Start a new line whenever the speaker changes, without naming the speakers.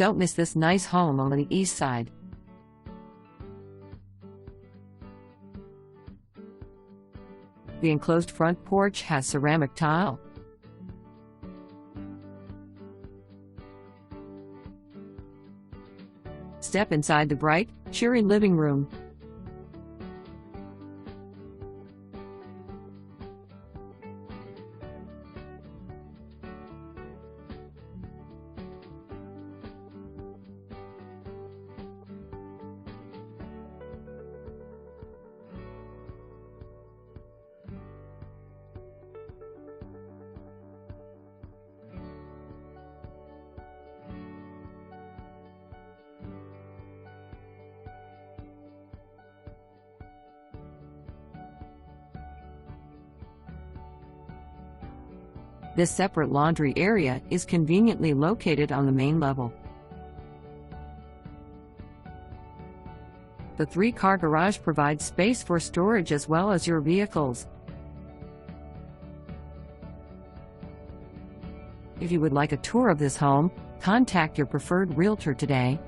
Don't miss this nice home on the east side. The enclosed front porch has ceramic tile. Step inside the bright, cheery living room. This separate laundry area is conveniently located on the main level. The 3-car garage provides space for storage as well as your vehicles. If you would like a tour of this home, contact your preferred realtor today.